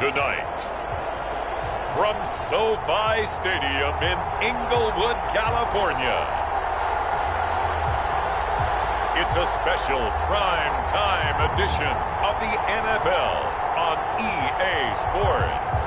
tonight, from SoFi Stadium in Inglewood, California, it's a special prime time edition of the NFL on EA Sports.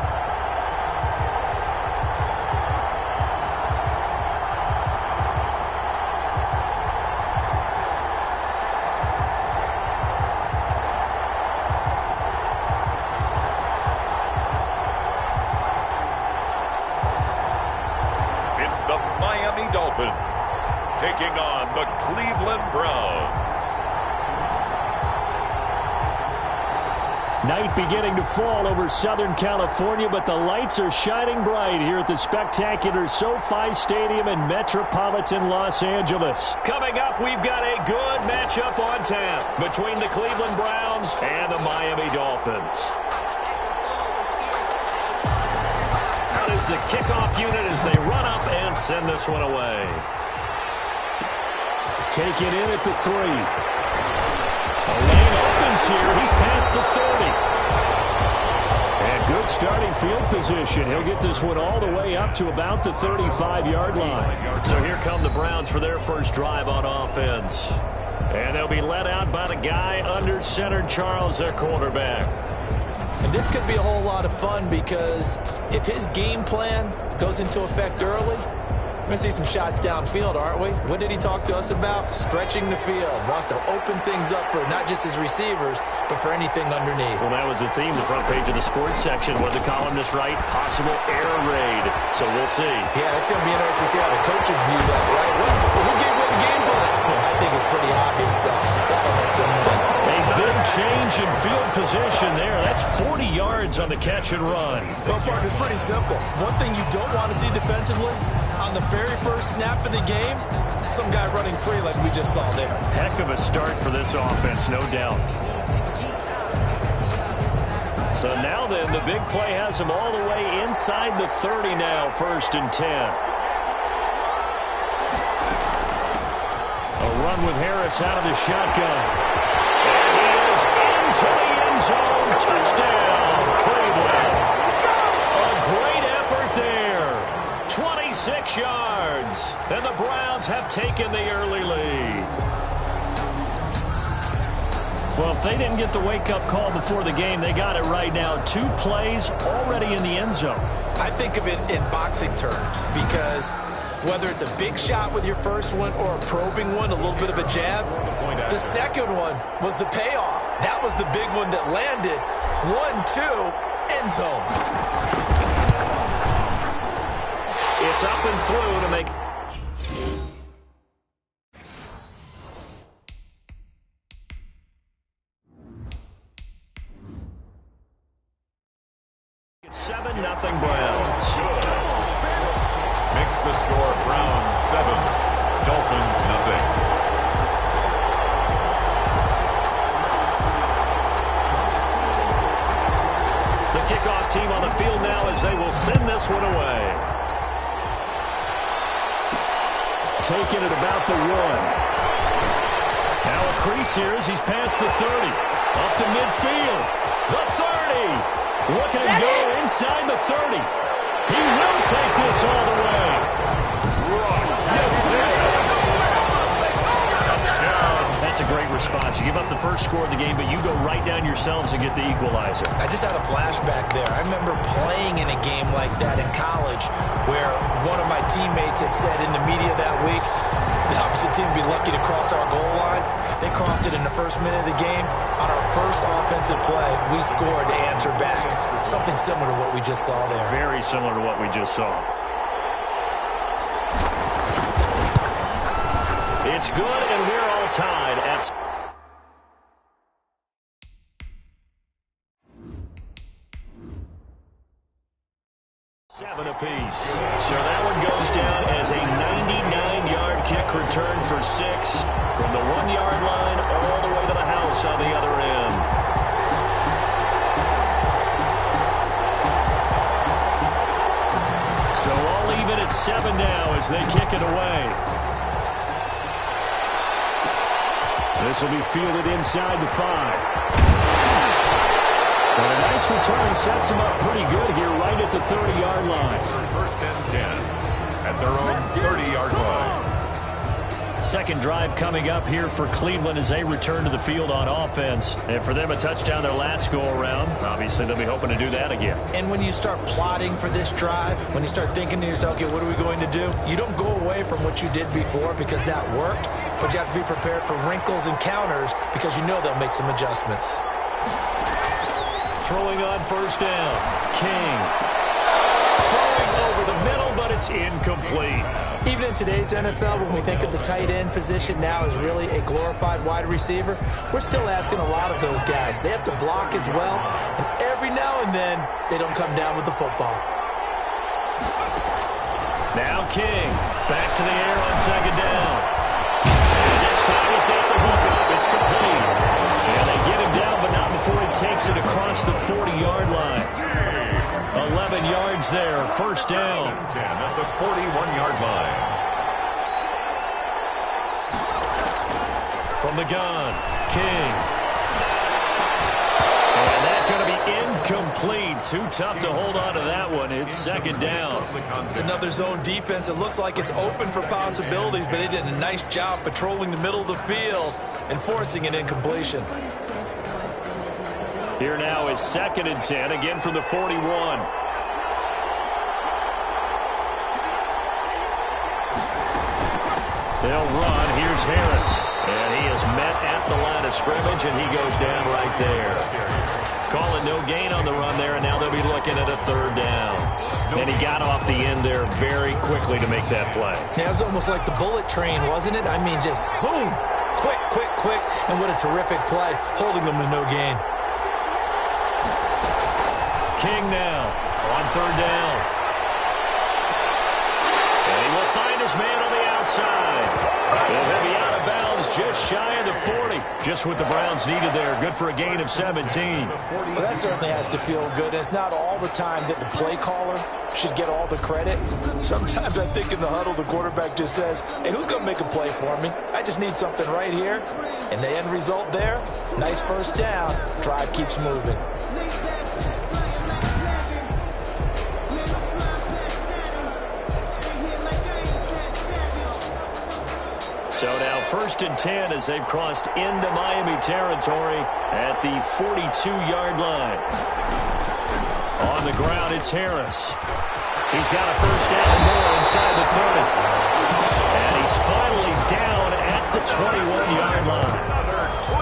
It's the Miami Dolphins taking on the Cleveland Browns. Night beginning to fall over Southern California, but the lights are shining bright here at the spectacular SoFi Stadium in metropolitan Los Angeles. Coming up, we've got a good matchup on tap between the Cleveland Browns and the Miami Dolphins. Out is the kickoff unit as they run up and send this one away. Taken in at the 3. A lane opens here. He's past the 30. And good starting field position. He'll get this one all the way up to about the 35-yard line. So here come the Browns for their first drive on offense. And they'll be led out by the guy under center, Charles, their quarterback. And this could be a whole lot of fun because if his game plan goes into effect early, we're going to see some shots downfield, aren't we? What did he talk to us about? Stretching the field. Wants to open things up for not just his receivers, but for anything underneath. Well, that was the theme, the front page of the sports section. What the columnist write? Possible air raid. So we'll see. Yeah, it's going to be interesting to see how the coaches view that, right? Well, who gave away the game plan? Well, I think it's pretty obvious that that'll help them win. A big change in field position there. That's 40 yards on the catch and run. Well, partner, it's pretty simple. One thing you don't want to see defensively, on the very first snap of the game, some guy running free like we just saw there. Heck of a start for this offense, no doubt. So now then, the big play has him all the way inside the 30 now, 1st and 10. A run with Harris out of the shotgun. And he is into the end zone. Touchdown, Cleveland. A great effort there. 26 yards. And the Browns have taken the early lead. Well, if they didn't get the wake-up call before the game, they got it right now. 2 plays already in the end zone. I think of it in boxing terms because whether it's a big shot with your first one or a probing one, a little bit of a jab, the second one was the payoff. That was the big one that landed. 1-2, end zone. It's up and through to make... It's 7-0 Browns. Makes the score Browns 7, Dolphins 0. The kickoff team on the field now as they will send this one away. Taking it about the 1. Now a crease here as he's past the 30. Up to midfield. The 30. Look at him go inside the 30. He will take this all the way. Touchdown. That's a great response. You give up the first score of the game, but you go right down yourselves and get the equalizer. I just had a flashback there. I remember playing in a game like that in college where one of my teammates had said in the media that week, the opposite team would be lucky to cross our goal line. They crossed it in the first minute of the game. On our first offensive play, we scored to answer back. Something similar to what we just saw there. Very similar to what we just saw. It's good, and we're all tied at... Seven apiece. So that one goes down as a 99-yard kick return for 6 from the 1-yard line all the way to the house on the other end. So all even at 7 now as they kick it away. This will be fielded inside the 5. And a nice return sets them up pretty good here right at the 30-yard line. First and 10 at their own 30-yard line. Second drive coming up here for Cleveland as they return to the field on offense. And for them, a touchdown their last go-around. Obviously, they'll be hoping to do that again. And when you start plotting for this drive, when you start thinking to yourself, okay, what are we going to do? You don't go away from what you did before because that worked, but you have to be prepared for wrinkles and counters because you know they'll make some adjustments. Throwing on first down, King. Throwing over the middle, but it's incomplete. Even in today's NFL, when we think of the tight end position now as really a glorified wide receiver, we're still asking a lot of those guys. They have to block as well, and every now and then, they don't come down with the football. Now King, back to the air on second down. And this time he's got the hook up. It's complete. And they get him down, but not before he takes it across the 40-yard line. 11 yards there, first down. 10 at the 41-yard line. From the gun, King. And that's going to be incomplete. Too tough to hold on to that one. It's second down. It's another zone defense. It looks like it's open for possibilities, but they did a nice job patrolling the middle of the field and forcing an incompletion. Here now is second and 10, again from the 41. They'll run. Here's Harris. And he is met at the line of scrimmage, and he goes down right there. Calling no gain on the run there, and now they'll be looking at a third down. And he got off the end there very quickly to make that play. Yeah, it was almost like the bullet train, wasn't it? I mean, just zoom. Quick, quick, quick. And what a terrific play, holding them to no gain. King now on third down. And he will find his man on the outside. He'll be out of bounds just shy of the 40. Just what the Browns needed there. Good for a gain of 17. Well, that certainly has to feel good. It's not all the time that the play caller should get all the credit. Sometimes I think in the huddle, the quarterback just says, hey, who's going to make a play for me? I just need something right here. And the end result there, nice first down. Drive keeps moving. So now first and 10 as they've crossed into Miami territory at the 42-yard line. On the ground, it's Harris. He's got a first down and more inside the 30. And he's finally down at the 21-yard line.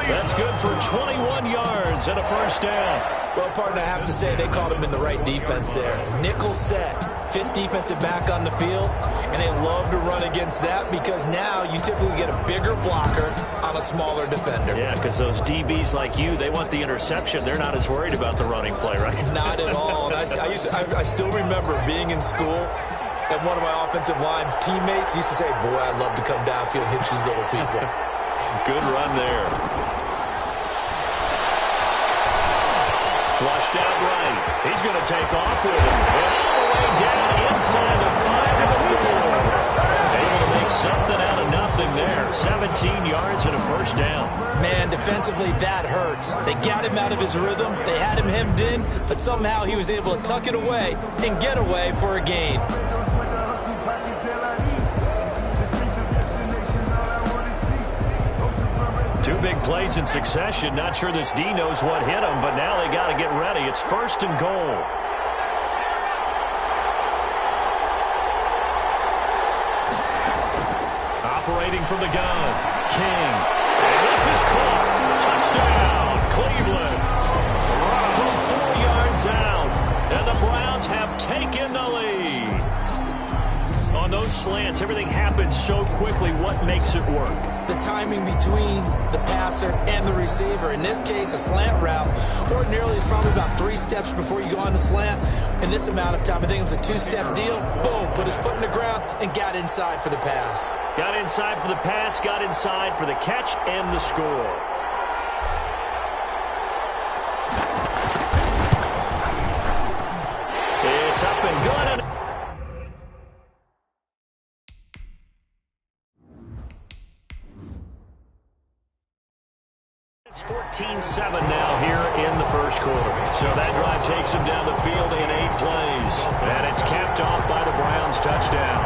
That's good for 21 yards and a first down. Well, partner, I have to say they caught him in the right defense there. Nickel set, fifth defensive back on the field, and they love to run against that because now you typically get a bigger blocker on a smaller defender. Yeah, because those DBs like you, they want the interception. They're not as worried about the running play, right? Not at all. And I still remember being in school, and one of my offensive line teammates used to say, boy, I'd love to come downfield and hit you little people. Good run there. Flushed out right. He's going to take off with him. And all the way down inside the 5 to the 4. Able to make something out of nothing there. 17 yards and a first down. Man, defensively, that hurts. They got him out of his rhythm. They had him hemmed in, but somehow he was able to tuck it away and get away for a gain. Two big plays in succession. Not sure this D knows what hit him, but now they got to get ready. It's first and goal. Operating from the gun, King. And this is caught. Touchdown, Cleveland. From 4 yards out. And the Browns have taken the lead. On those slants, everything happens so quickly. What makes it work? The timing between the passer and the receiver. In this case, a slant route ordinarily is probably about 3 steps before you go on the slant. In this amount of time, I think it was a 2-step deal. Boom, put his foot in the ground and got inside for the pass. Got inside for the pass, got inside for the catch and the score. It's up and good. And 14-7 now here in the first quarter. So that drive takes him down the field in 8 plays. And it's capped off by the Browns' touchdown.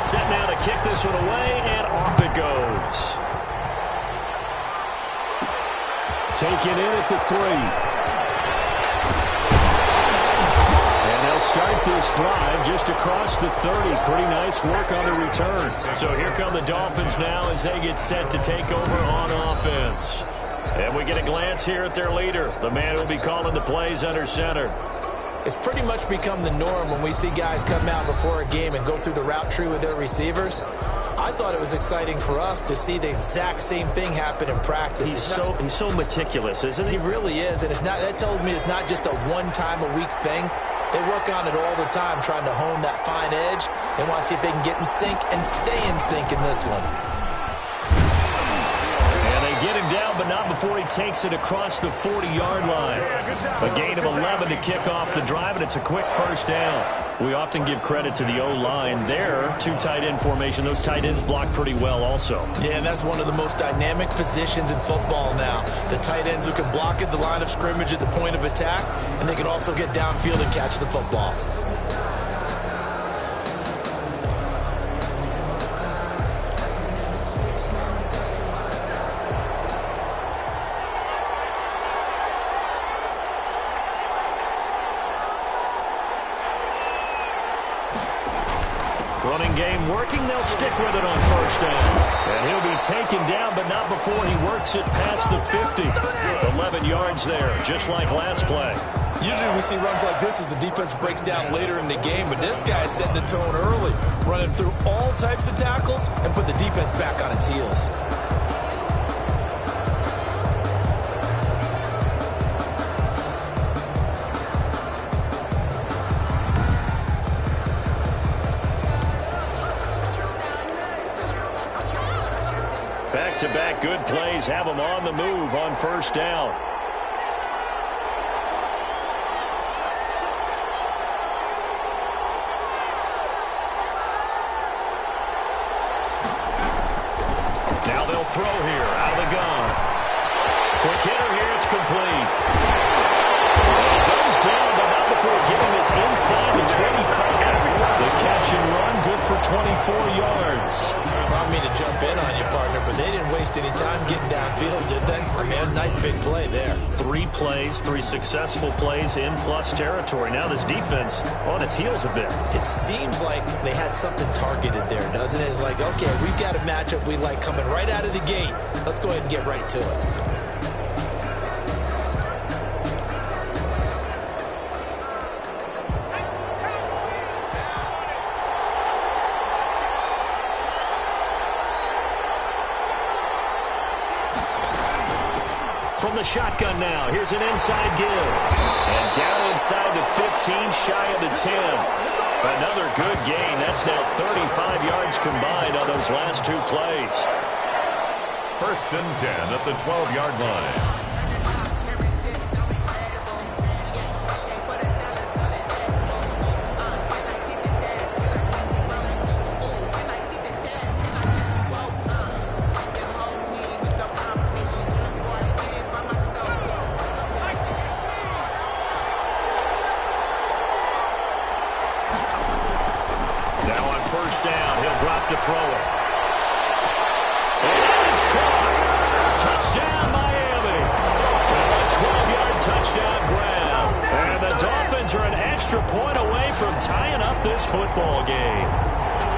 Set now to kick this one away, and off it goes. Taken in at the 3. And they'll start this drive just across the 30. Pretty nice work on the return. So here come the Dolphins now as they get set to take over on offense. And we get a glance here at their leader, the man who will be calling the plays under center. It's pretty much become the norm when we see guys come out before a game and go through the route tree with their receivers. I thought it was exciting for us to see the exact same thing happen in practice. He's so meticulous, isn't he? He really is, and that tells me it's not just a one-time-a-week thing. They work on it all the time, trying to hone that fine edge. They want to see if they can get in sync and stay in sync in this one. Get him down, but not before he takes it across the 40-yard line. A gain of 11 to kick off the drive, and it's a quick first down. We often give credit to the O-line there. 2 tight end formation. Those tight ends block pretty well also. Yeah, and that's one of the most dynamic positions in football now. The tight ends who can block at the line of scrimmage at the point of attack, and they can also get downfield and catch the football. Running game working. They'll stick with it on first down. And he'll be taken down, but not before he works it past the 50. 11 yards there, just like last play. Usually we see runs like this as the defense breaks down later in the game, but this guy is setting the tone early, running through all types of tackles and put the defense back on its heels. Back-to-back good plays have him on the move on first down. Now they'll throw here out of the gun. Quick hitter here, it's complete. And he goes down, but not before getting this inside the 25. The catch and run, good for 24 yards. Brought me to jump in on you, partner, but they didn't waste any time getting downfield, did they? I mean, a nice big play there. 3 plays, 3 successful plays in plus territory. Now this defense on its heels a bit. It seems like they had something targeted there, doesn't it? It's like, okay, we've got a matchup we like coming right out of the gate. Let's go ahead and get right to it. From the shotgun now, here's an inside give. And down inside the 15, shy of the 10. Another good gain. That's now 35 yards combined on those last 2 plays. 1st and 10 at the 12-yard line. Down, he'll drop to throw it. And it's caught. Touchdown, Miami. A 12-yard touchdown grab. And the Dolphins are an extra point away from tying up this football game.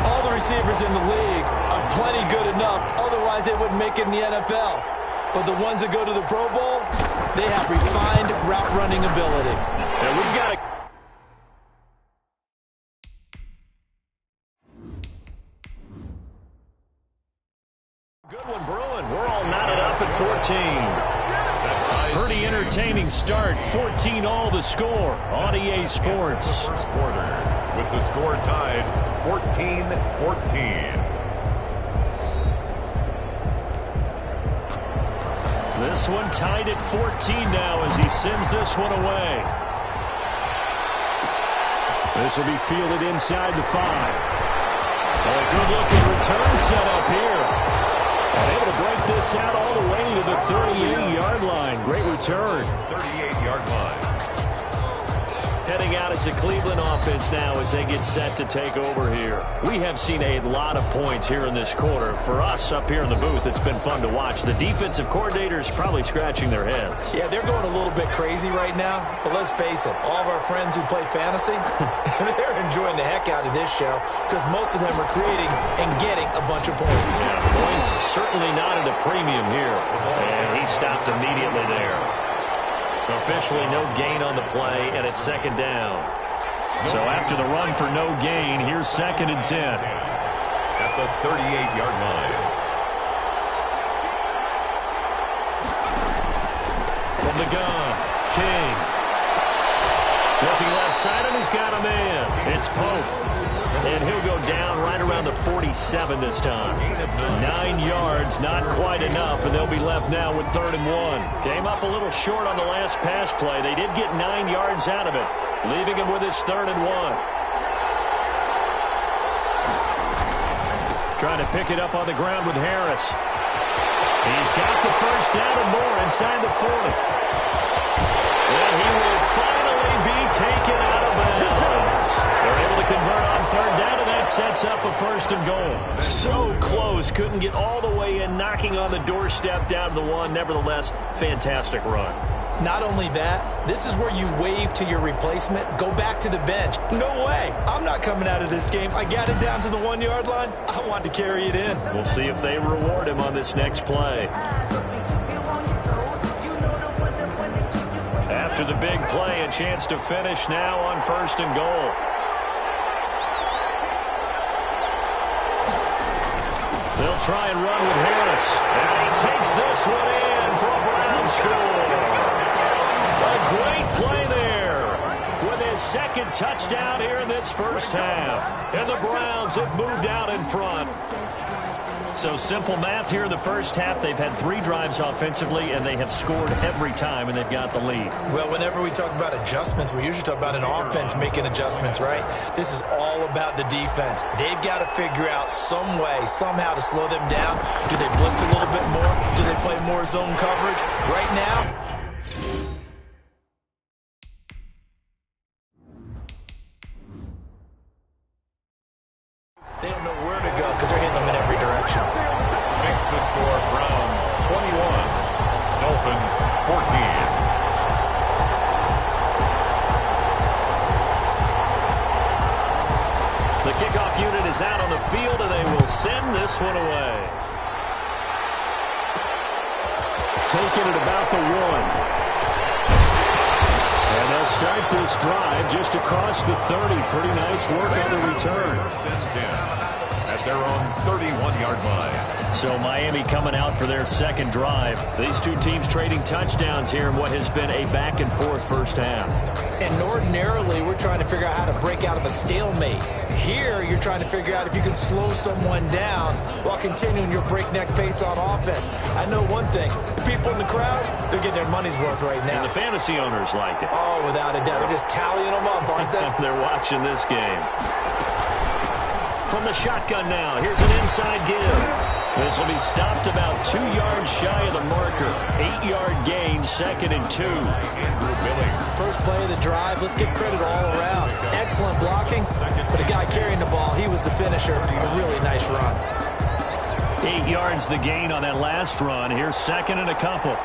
All the receivers in the league are plenty good enough. Otherwise, they wouldn't make it in the NFL. But the ones that go to the Pro Bowl, they have refined route running ability. And we've got a good one brewing. We're all knotted up at 14. Pretty entertaining start. 14-all the score on EA Sports. First quarter with the score tied 14-14. This one tied at 14 now as he sends this one away. This will be fielded inside the 5. A good-looking return set up here. And able to break this out all the way to the 38-yard line. Great return. 38-yard line. Heading out as a Cleveland offense now as they get set to take over here. We have seen a lot of points here in this quarter. For us up here in the booth, it's been fun to watch. The defensive coordinators probably scratching their heads. Yeah, they're going a little bit crazy right now. But let's face it, all of our friends who play fantasy, they're enjoying the heck out of this show because most of them are creating and getting a bunch of points. Yeah, points certainly not at a premium here. And he stopped immediately there. Officially no gain on the play, and it's second down. So after the run for no gain, here's 2nd and 10. At the 38-yard line. From the gun, King. Looking left side, and he's got a man. It's Pope. And he'll go down right around the 47 this time. 9 yards, not quite enough, and they'll be left now with 3rd and 1. Came up a little short on the last pass play. They did get 9 yards out of it, leaving him with his 3rd and 1. Trying to pick it up on the ground with Harris. He's got the first down and more inside the 40. And he will finally be taken out of bounds. They're able to convert on 3rd down, and that sets up a 1st and goal. So close, couldn't get all the way in, knocking on the doorstep down to the 1. Nevertheless, fantastic run. Not only that, this is where you wave to your replacement, go back to the bench. No way. I'm not coming out of this game. I got it down to the 1-yard line. I wanted to carry it in. We'll see if they reward him on this next play. After the big play, a chance to finish now on 1st and goal. They'll try and run with Harris. And he takes this one in for a Brown score. A great play there with his 2nd touchdown here in this first half. And the Browns have moved out in front. So simple math here in the first half. They've had 3 drives offensively, and they have scored every time, and they've got the lead. Well, whenever we talk about adjustments, we usually talk about an offense making adjustments, right? This is all about the defense. They've got to figure out some way, somehow to slow them down. Do they blitz a little bit more? Do they play more zone coverage? Right now, they don't know where to go because they're hitting them in every direction. Makes the score Browns 21, Dolphins 14. The kickoff unit is out on the field, and they will send this one away. Taking it about the 1. And they'll start this drive just across the 30. Pretty nice work on the return. 1st and 10 at their own 31-yard line. So Miami coming out for their 2nd drive. These 2 teams trading touchdowns here in what has been a back-and-forth first half. And ordinarily, we're trying to figure out how to break out of a stalemate. Here, you're trying to figure out if you can slow someone down while continuing your breakneck pace on offense. I know one thing. The people in the crowd, they're getting their money's worth right now. And the fantasy owners like it. Oh, without a doubt. They're just tallying them up, aren't they? They're watching this game. From the shotgun now, here's an inside give. This will be stopped about 2 yards shy of the marker. 8-yard gain, 2nd and 2. First play of the drive. Let's give credit all around. Excellent blocking, but the guy carrying the ball, he was the finisher. A really nice run. 8 yards the gain on that last run. Here's 2nd and a couple.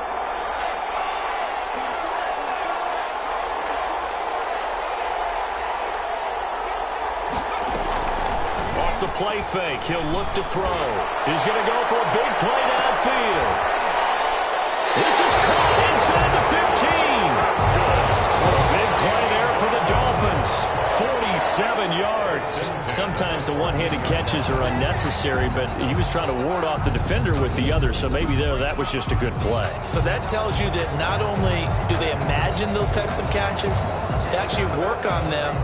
Off the play fake, he'll look to throw. He's going to go for a big play downfield. This is caught inside the 15. A big play there for the Dolphins. 47 yards. Sometimes the one-handed catches are unnecessary, but he was trying to ward off the defender with the other, so maybe there that was just a good play. So that tells you that not only do they imagine those types of catches, they actually work on them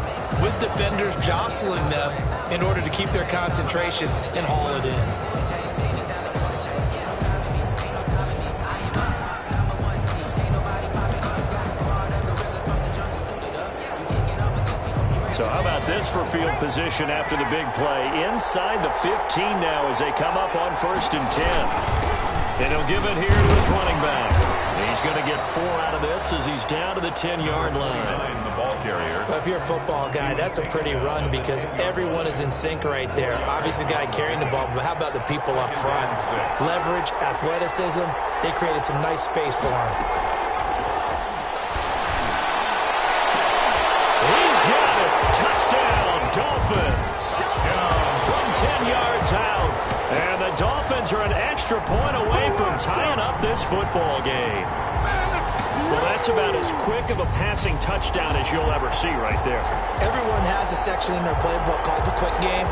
with defenders jostling them in order to keep their concentration and haul it in. about this for field position after the big play? Inside the 15 now as they come up on 1st and 10. And he'll give it here to his running back. He's going to get 4 out of this as he's down to the 10-yard line. The ball carrier. Well, if you're a football guy, that's a pretty run because everyone is in sync right there. Obviously, the guy carrying the ball, but how about the people up front? Leverage, athleticism, they created some nice space for him. He's got it. Touchdown, Dolphins. From 10 yards out. And the Dolphins are an extra point away from tying up this football game. Well, that's about as quick of a passing touchdown as you'll ever see right there. Everyone has a section in their playbook called the quick game.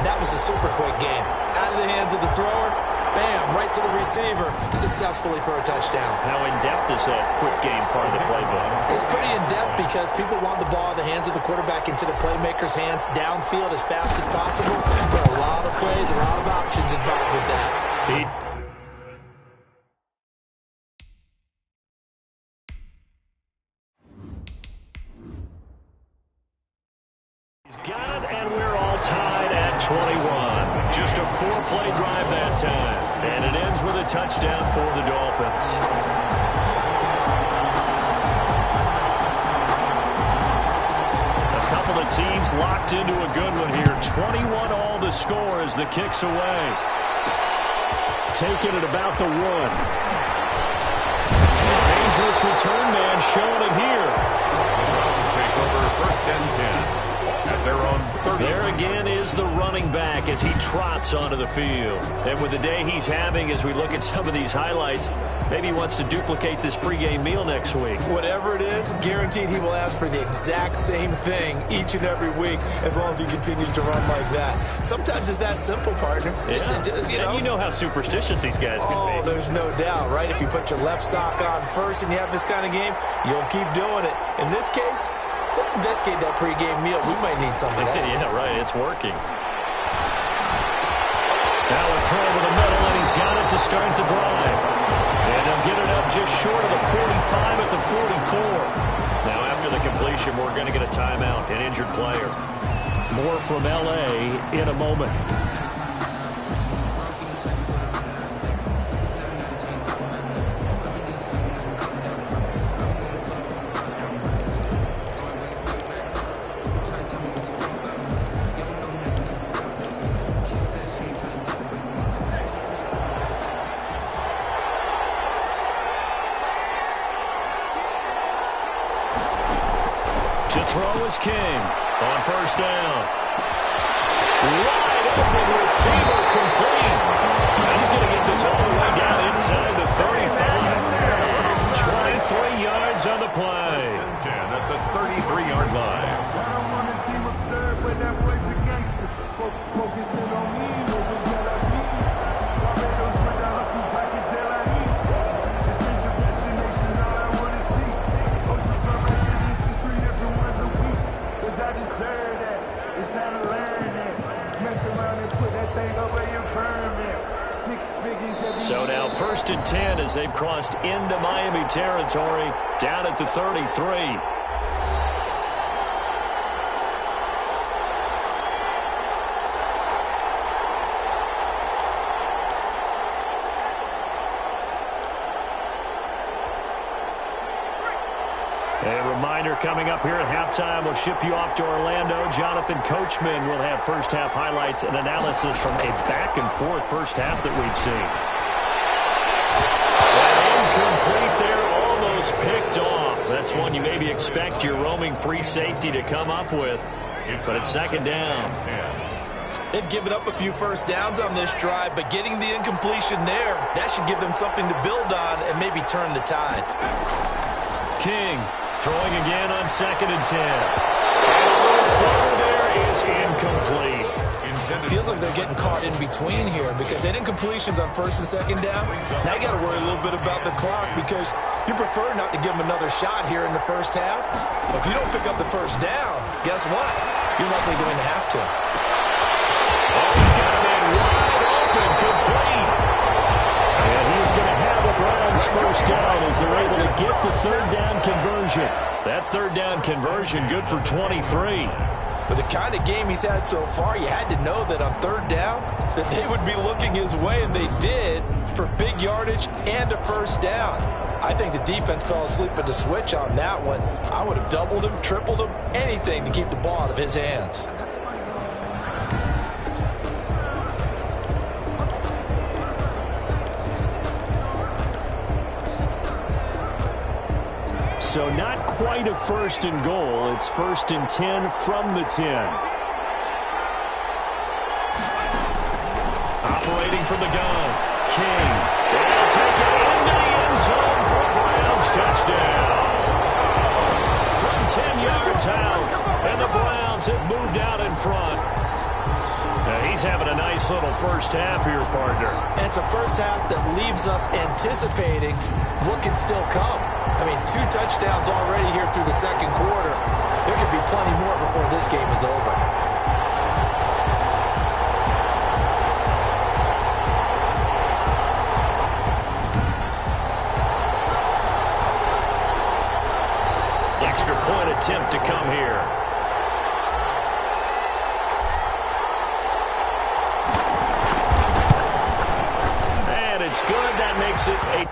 That was a super quick game. Out of the hands of the thrower, bam, right to the receiver, successfully for a touchdown. How in-depth is that quick game part of the playbook? It's pretty in-depth because people want the ball in the hands of the quarterback into the playmaker's hands downfield as fast as possible. There are a lot of plays, a lot of options involved with that. Pete? Got it, and we're all tied at 21. Just a 4-play drive that time. And it ends with a touchdown for the Dolphins. A couple of teams locked into a good one here. 21 all the score as the kick's away. Taking it about the 1. Dangerous return man showing it here. Let's take over 1st and 10. At their own 30. There again is the running back as he trots onto the field. And with the day he's having as we look at some of these highlights, maybe he wants to duplicate this pregame meal next week. Whatever it is, guaranteed he will ask for the exact same thing each and every week as long as he continues to run like that. Sometimes it's that simple, partner. Yeah. And you know how superstitious these guys can be. Oh, there's no doubt, right? If you put your left sock on first and you have this kind of game, you'll keep doing it. In this case, let's investigate that pregame meal. We might need some of that. Yeah, right. It's working. Now a throw to the middle, and he's got it to start the drive. And he'll get it up just short of the 45 at the 44. Now after the completion, we're going to get a timeout, an injured player. More from L.A. in a moment. Throw is King on 1st down. Wide open receiver complete. And he's going to get this all the way down inside the 35. 23 yards on the play. 10 at the 33-yard line. I don't want to seem absurd, but that boy's a gangster. Focusing on me, over Tel Aviv. Barbados with the hustle, pockets LIEs. This ain't the destination, all I want to see. Ocean front residences, 3 different ones a week. Cause I deserve that. It's time to learn that. Mess around and put that thing over your permit. 6 figures every So now 1st and 10 as they've crossed into Miami territory, down at the 33. A reminder coming up here at halftime, we'll ship you off to Orlando. Jonathan Coachman will have first half highlights and analysis from a back-and-forth first half that we've seen. Incomplete there, almost picked off. That's one you maybe expect your roaming free safety to come up with, but it's 2nd down. They've given up a few first downs on this drive, but getting the incompletion there, that should give them something to build on and maybe turn the tide. King throwing again on 2nd and 10. And a little throw there is incomplete. Feels like they're getting caught in between here because they had incompletions on 1st and 2nd down. Now you got to worry a little bit about the clock because you prefer not to give them another shot here in the first half. But if you don't pick up the first down, guess what? You're likely going to have to. Oh, he's got a man wide open, complete. And he's going to have the Browns first down as they're able to get the 3rd down conversion. That 3rd down conversion good for 23. With the kind of game he's had so far, you had to know that on third down that they would be looking his way, and they did, for big yardage and a first down. I think the defense fell asleep at the switch on that one. I would have doubled him, tripled him, anything to keep the ball out of his hands. So not quite a first and goal. It's first and 10 from the 10. Operating from the gun. King. They'll take it into the end zone for a Browns touchdown. From 10 yards out. And the Browns have moved out in front. Now he's having a nice little first half here, partner. And it's a first half that leaves us anticipating what can still come. I mean, 2 touchdowns already here through the second quarter. There could be plenty more before this game is over. Extra point attempt to come here. And it's good. That makes it a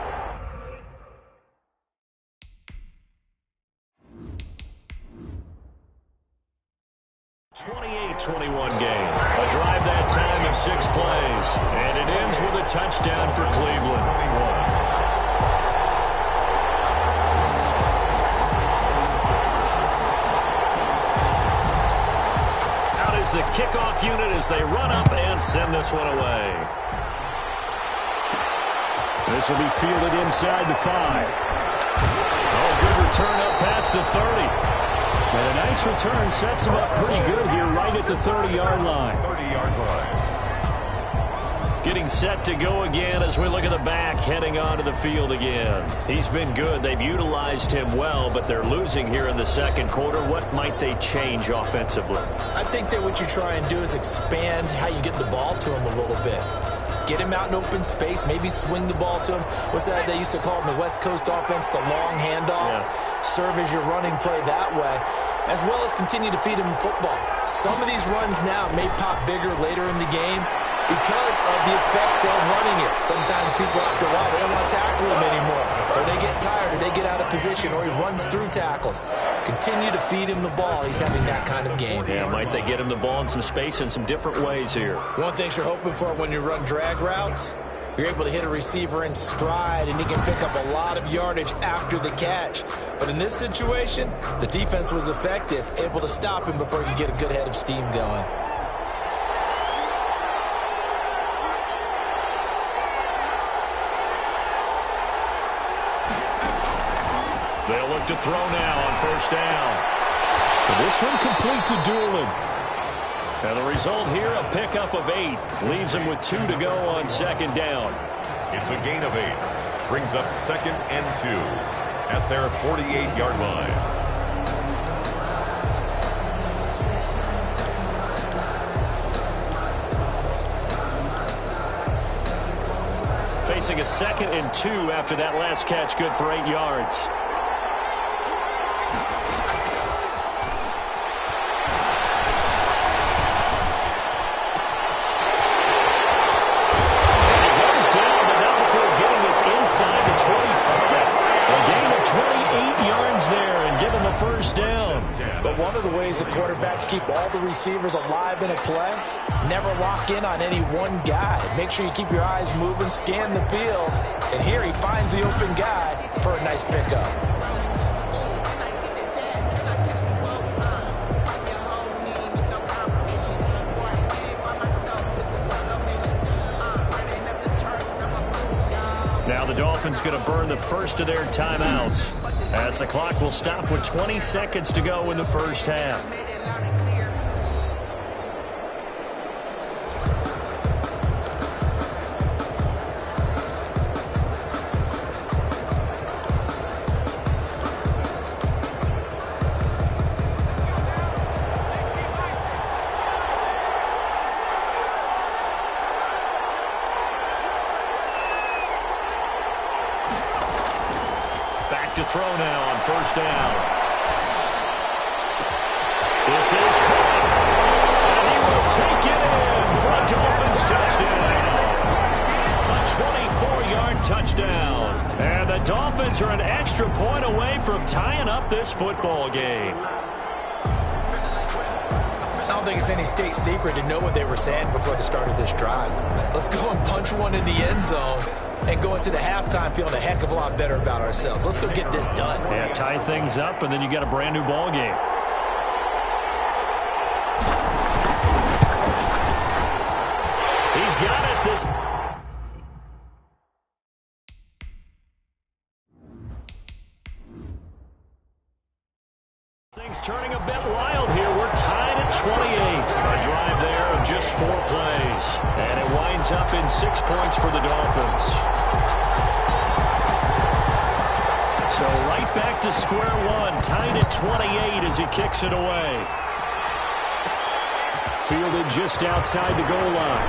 28-21 game. A drive that time of 6 plays. And it ends with a touchdown for Cleveland. Out is the kickoff unit as they run up and send this one away. This will be fielded inside the 5. Oh, good return up past the 30. And a nice return sets him up pretty good here right at the 30-yard line. 30-yard line. Getting set to go again as we look at the back heading onto the field again. He's been good. They've utilized him well, but they're losing here in the second quarter. What might they change offensively? I think that what you try and do is expand how you get the ball to him a little bit. Get him out in open space, maybe swing the ball to him. What's that they used to call in the West Coast offense, the long handoff? Yeah. Serve as your running play that way, as well as continue to feed him football. Some of these runs now may pop bigger later in the game because of the effects of running it. Sometimes people after a while, they don't want to tackle him anymore. Or they get tired, or they get out of position, or he runs through tackles. Continue to feed him the ball. He's having that kind of game. Yeah, might they get him the ball in some space in some different ways here. One thing you're hoping for when you run drag routes, you're able to hit a receiver in stride, and he can pick up a lot of yardage after the catch. But in this situation, the defense was effective, able to stop him before he could get a good head of steam going. They'll look to throw now on first down. This one complete to Doolin. And the result here, a pickup of 8. Leaves him with 2 to go on second down. It's a gain of 8. Brings up 2nd and 2 at their 48-yard line. Facing a 2nd and 2 after that last catch, good for 8 yards. But one of the ways the quarterbacks keep all the receivers alive in a play, never lock in on any one guy. Make sure you keep your eyes moving, scan the field. And here he finds the open guy for a nice pickup. Now the Dolphins going to burn the first of their timeouts as the clock will stop with 20 seconds to go in the first half. To throw now on first down. This is caught. 24-yard touchdown. And the Dolphins are an extra point away from tying up this football game. I don't think it's any state secret to know what they were saying before the start of this drive. Let's go and punch one in the end zone and go into the halftime feeling a heck of a lot better about ourselves. Let's go get this done. Yeah, tie things up, and then you got a brand new ball game. He's got it. This thing's turning a bit wild here. We're tied at 28. A drive there of just 4 plays. And it winds up in 6 points for the Dolphins. So right back to square one. Tied at 28 as he kicks it away. Fielded just outside the goal line.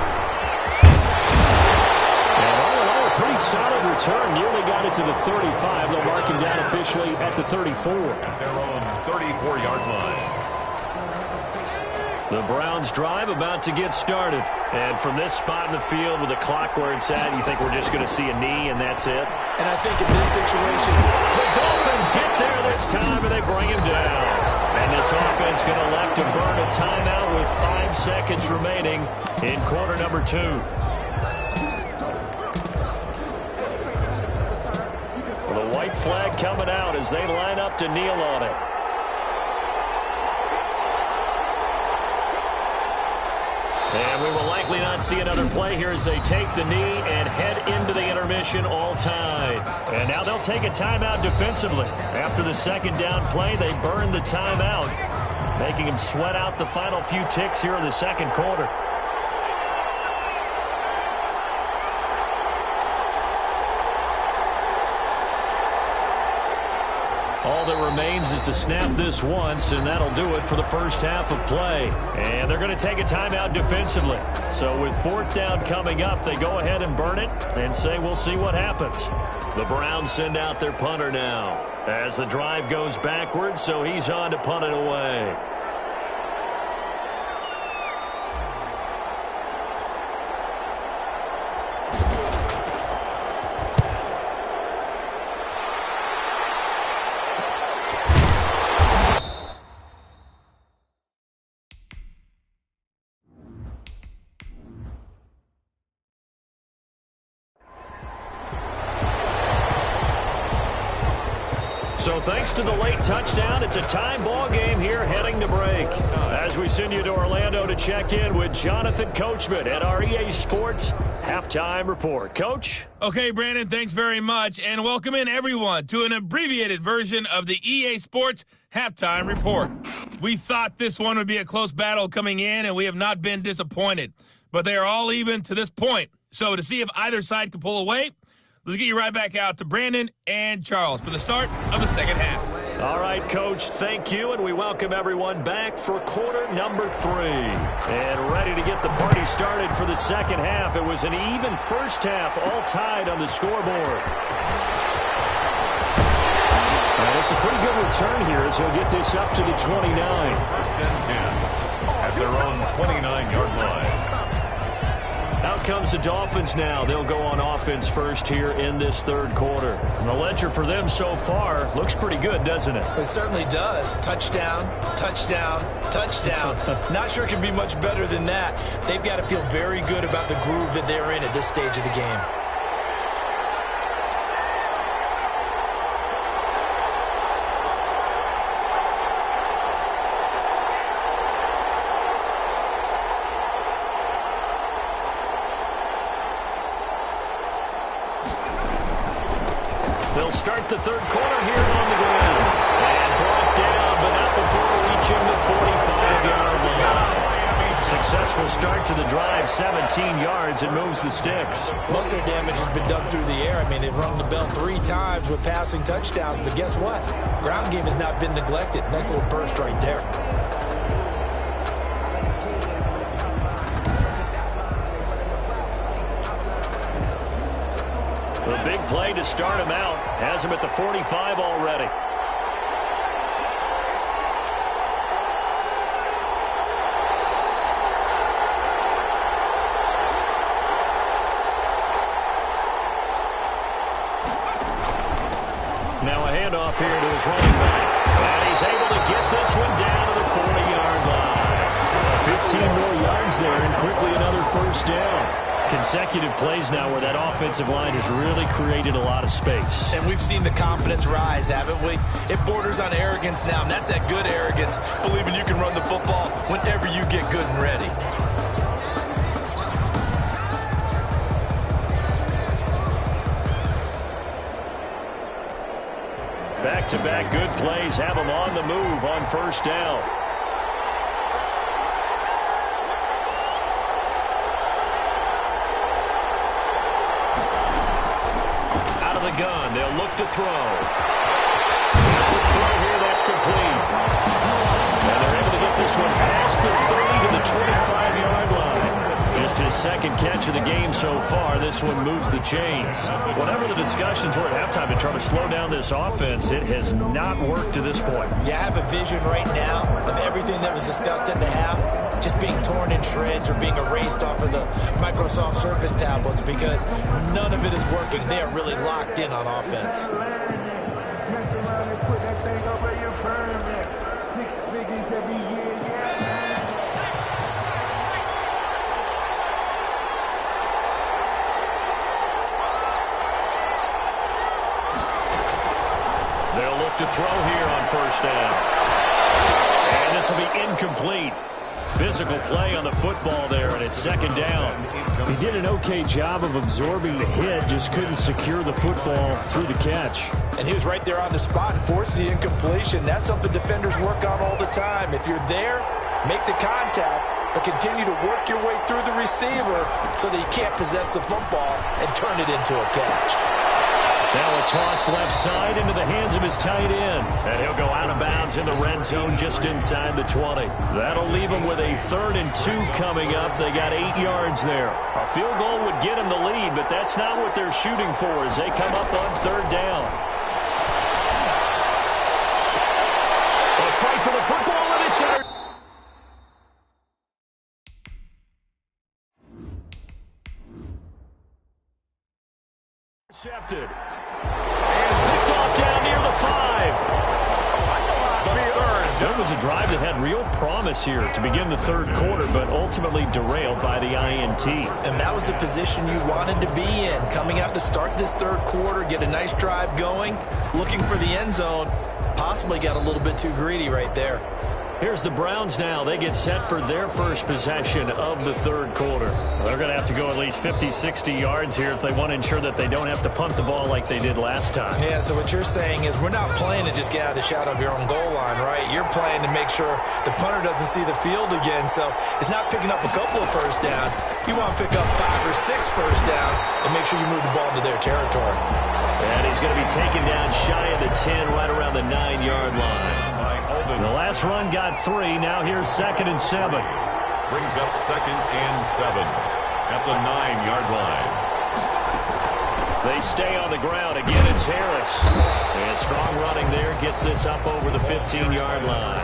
And all in all, a pretty solid return. Nearly got it to the 35. They'll mark him down officially at the 34. At their own 34-yard line. The Browns drive about to get started. And from this spot in the field with the clock where it's at, you think we're just going to see a knee and that's it? And I think in this situation, the Dolphins get there this time and they bring him down. And this offense going to elect to burn a timeout with 5 seconds remaining in quarter number 2. Well, the white flag coming out as they line up to kneel on it. And we will likely not see another play here as they take the knee and head into the intermission all tied. And now they'll take a timeout defensively. After the second down play, they burn the timeout, making them sweat out the final few ticks here in the second quarter. All that remains is to snap this once, and that'll do it for the first half of play. And they're going to take a timeout defensively. So with 4th down coming up, they go ahead and burn it and say we'll see what happens. The Browns send out their punter now as the drive goes backwards, so he's on to punt it away. So thanks to the late touchdown, it's a tie ball game here heading to break. As we send you to Orlando to check in with Jonathan Coachman at our EA Sports Halftime Report. Coach? Okay, Brandon, thanks very much. And welcome in, everyone, to an abbreviated version of the EA Sports Halftime Report. We thought this one would be a close battle coming in, and we have not been disappointed. But they are all even to this point. So to see if either side can pull away, let's get you right back out to Brandon and Charles for the start of the second half. All right, Coach, thank you, and we welcome everyone back for quarter number 3. And ready to get the party started for the second half. It was an even first half, all tied on the scoreboard. And it's a pretty good return here as he'll get this up to the 29. 1st and 10 at their own 29-yard line. Out comes the Dolphins now. They'll go on offense first here in this third quarter. And the ledger for them so far looks pretty good, doesn't it? it certainly does. Touchdown, touchdown, touchdown. Not sure it can be much better than that. They've got to feel very good about the groove that they're in at this stage of the game. They'll start the third quarter here on the ground. And brought down, but not before reaching the 45-yard line. Successful start to the drive, 17 yards, and moves the sticks. Most of their damage has been done through the air. I mean, they've rung the bell 3 times with passing touchdowns, but guess what? Ground game has not been neglected. Nice little burst right there. The big play to start him out has him at the 45 already. Now a handoff here to his running back. And he's able to get this one down to the 40-yard line. 15 more yards there and quickly another first down. Consecutive plays now where that offensive line has really created a lot of space. And we've seen the confidence rise, haven't we? It borders on arrogance now, and that's that good arrogance, believing you can run the football whenever you get good and ready. Back-to-back good plays have them on the move on first down. Gun. They'll look to throw. Quick throw here. That's complete. And they're able to get this one past the 30 to the 25-yard line. Just his second catch of the game so far. This one moves the chains. Whatever the discussions were at halftime to try to slow down this offense, it has not worked to this point. Yeah, I have a vision right now of everything that was discussed at the half just being torn in shreds or being erased off of the Microsoft Surface tablets because none of it is working. They are really locked in on offense. Mess around and put that thing over your permit. 6 figures every year, yeah. They'll look to throw here on first down. And this will be incomplete. Physical play on the football there, and it's second down. He did an okay job of absorbing the hit, just couldn't secure the football through the catch. And he was right there on the spot and forced the incompletion. That's something defenders work on all the time. If you're there, make the contact, but continue to work your way through the receiver so that you can't possess the football and turn it into a catch. Now a toss left side into the hands of his tight end. And he'll go out of bounds in the red zone just inside the 20. That'll leave him with a 3rd and 2 coming up. They got 8 yards there. A field goal would get him the lead, but that's not what they're shooting for as they come up on 3rd down. A fight for the football, and it's intercepted. And picked off down near the 5. That was a drive that had real promise here to begin the 3rd quarter, but ultimately derailed by the INT. And that was the position you wanted to be in. Coming out to start this 3rd quarter, get a nice drive going, looking for the end zone. Possibly got a little bit too greedy right there. Here's the Browns now. They get set for their first possession of the 3rd quarter. They're going to have to go at least 50, 60 yards here if they want to ensure that they don't have to punt the ball like they did last time. Yeah, so what you're saying is we're not playing to just get out of the shadow of your own goal line, right? You're playing to make sure the punter doesn't see the field again. So it's not picking up a couple of first downs. You want to pick up 5 or 6 first downs and make sure you move the ball into their territory. And he's going to be taken down shy of the 10, right around the 9-yard line. The last run got 3. Now here's 2nd and 7. Brings up 2nd and 7 at the 9-yard line. They stay on the ground. Again, it's Harris. And strong running there gets this up over the 15-yard line.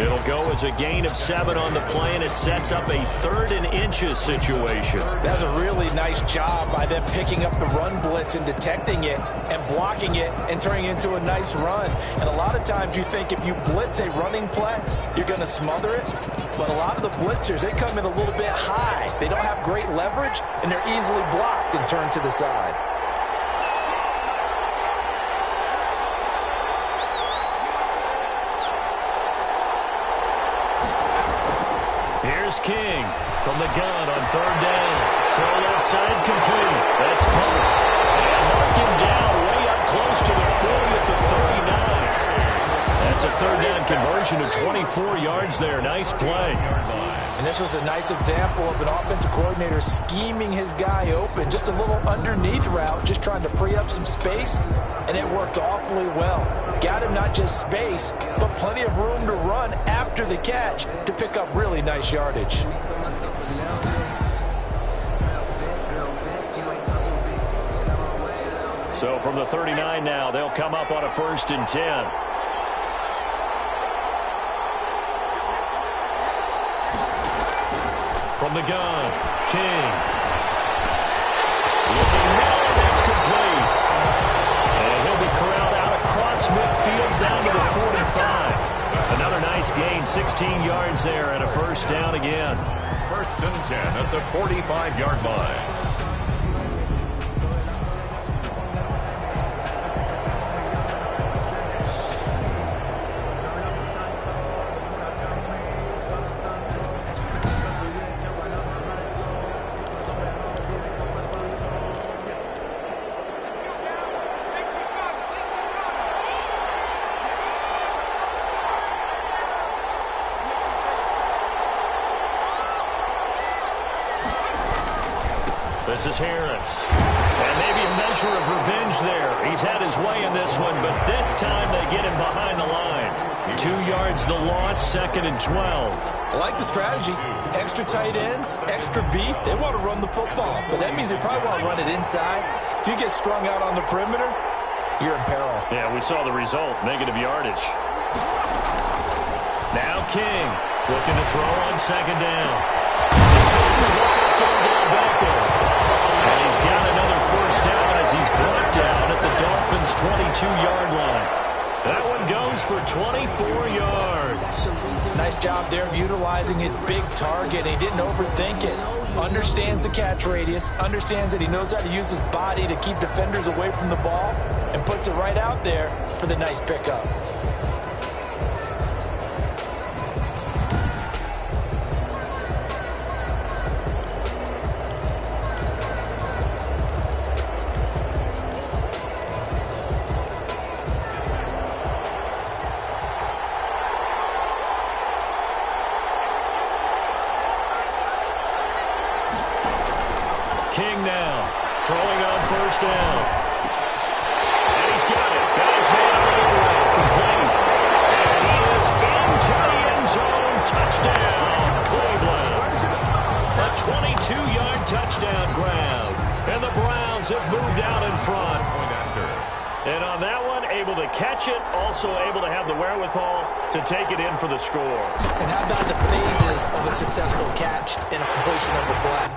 It'll go as a gain of 7 on the play, and it sets up a 3rd and inches situation. That's a really nice job by them picking up the run blitz and detecting it and blocking it and turning it into a nice run. And a lot of times you think if you blitz a running play, you're going to smother it. But a lot of the blitzers, they come in a little bit high. They don't have great leverage, and they're easily blocked and turned to the side. Here's King from the gun on 3rd down. Throw left side complete. That's pumped. And mark him down way up close to the 40 at the 39. That's a 3rd down conversion of 24 yards there. Nice play. And this was a nice example of an offensive coordinator scheming his guy open. Just a little underneath route, just trying to free up some space. And it worked awfully well. Got him not just space, but plenty of room to run after the catch to pick up really nice yardage. So from the 39 now, they'll come up on a 1st and 10. From the gun, King. Looking now, that's complete. And he'll be corralled out 5. Another nice gain, 16 yards there, and a first down again. 1st and 10 at the 45-yard line. This is Harris. And maybe a measure of revenge there. He's had his way in this one, but this time they get him behind the line. 2 yards the loss, 2nd and 12. I like the strategy. Extra tight ends, extra beef. They want to run the football, but that means they probably want to run it inside. If you get strung out on the perimeter, you're in peril. Yeah, we saw the result, negative yardage. Now King looking to throw on 2nd down. He's going to look up to Beckham. And he's got another first down as he's brought down at the Dolphins' 22-yard line. That one goes for 24 yards. Nice job there of utilizing his big target. He didn't overthink it. Understands the catch radius. Understands that he knows how to use his body to keep defenders away from the ball. And puts it right out there for the nice pickup. King now, throwing on 1st down. And he's got it. Got his man on the right, complete. And he is into the end zone. Touchdown, Cleveland. A 22-yard touchdown grab. And the Browns have moved out in front. And on that one, able to catch it, also able to have the wherewithal to take it in for the score. And how about the phases of a successful catch and a completion of a play?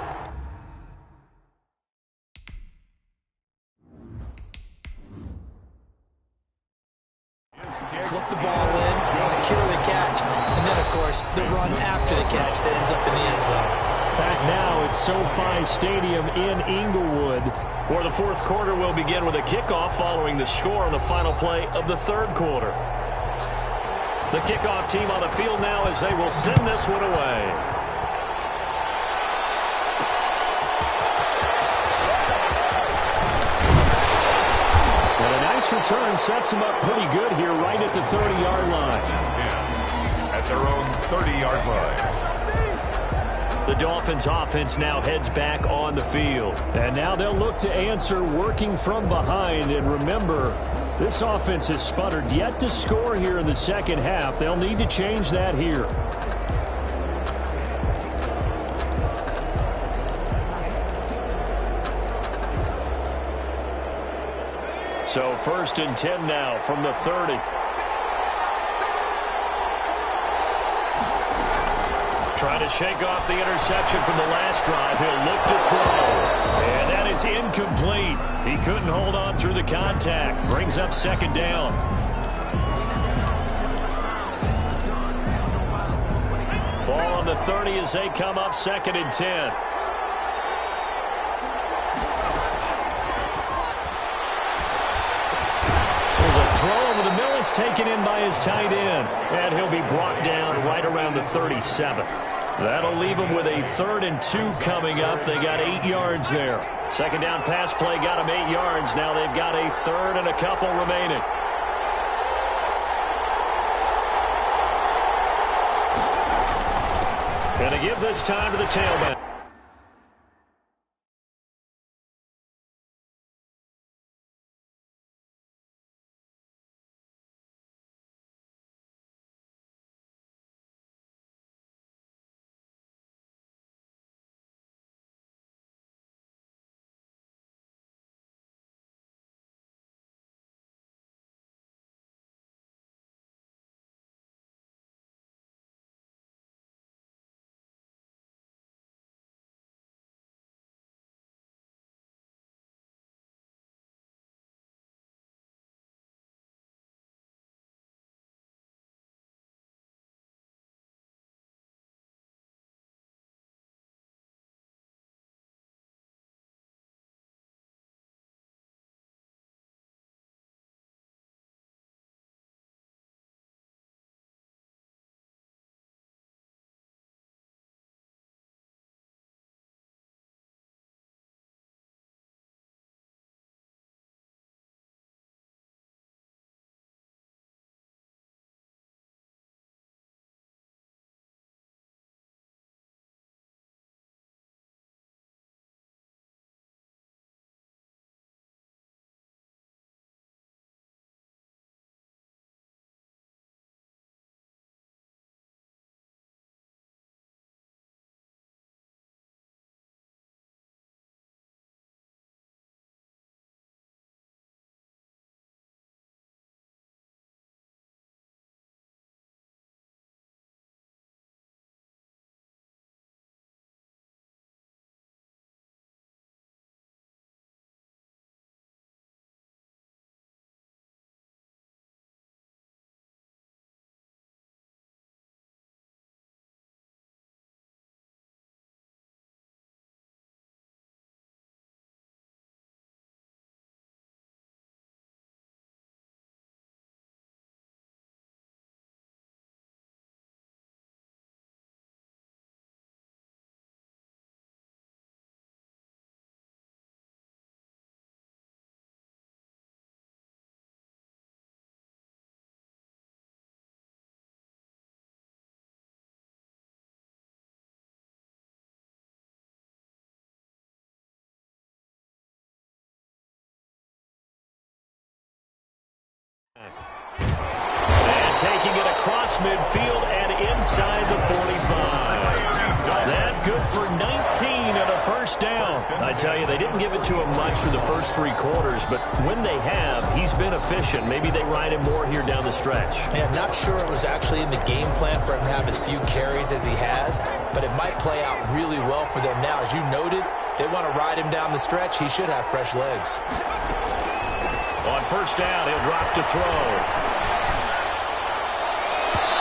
Look the ball in, secure the catch, and then, of course, the run after the catch that ends up in the end zone. Back now at SoFi Stadium in Inglewood, where the 4th quarter will begin with a kickoff following the score on the final play of the 3rd quarter. The kickoff team on the field now as they will send this one away. And a nice return sets them up pretty good here right at the 30-yard line. At their own 30-yard line. The Dolphins offense now heads back on the field. And now they'll look to answer working from behind. And remember, this offense has sputtered yet to score here in the 2nd half. They'll need to change that here. So 1st and 10 now from the 30. Trying to shake off the interception from the last drive. He'll look to throw. And that is incomplete. He couldn't hold on through the contact. Brings up 2nd down. Ball on the 30 as they come up 2nd and 10. Throw over the middle. It's taken in by his tight end. And he'll be brought down right around the 37. That'll leave him with a 3rd and 2 coming up. They got 8 yards there. 2nd down pass play got them 8 yards. Now they've got a 3rd and a couple remaining. And to give this time to the tailback. And taking it across midfield and inside the 45. That good for 19 and a first down. I tell you, they didn't give it to him much for the first 3 quarters, but when they have, he's been efficient. Maybe they ride him more here down the stretch. Yeah, I'm not sure it was actually in the game plan for him to have as few carries as he has, but it might play out really well for them now. As you noted, if they want to ride him down the stretch, he should have fresh legs. On first down, he'll drop to throw.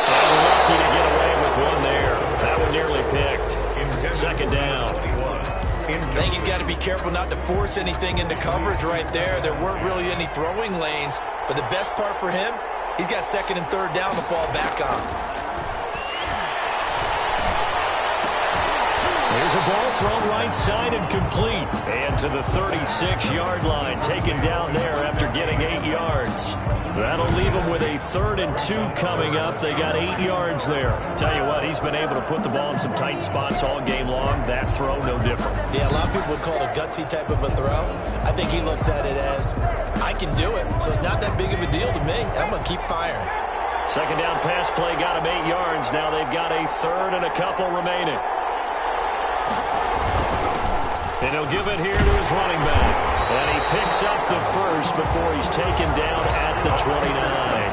And lucky to get away with one there. That one nearly picked. Second down. I think he's got to be careful not to force anything into coverage right there. There weren't really any throwing lanes, but the best part for him, he's got second and third down to fall back on. There's a ball thrown right side and complete. And to the 36-yard line, taken down there after getting 8 yards. That'll leave them with a 3rd and 2 coming up. They got 8 yards there. Tell you what, he's been able to put the ball in some tight spots all game long. That throw, no different. Yeah, a lot of people would call it a gutsy type of a throw. I think he looks at it as, I can do it, so it's not that big of a deal to me, and I'm going to keep firing. Second down pass play got him 8 yards. Now they've got a 3rd and a couple remaining. And he'll give it here to his running back. And he picks up the first before he's taken down at the 29.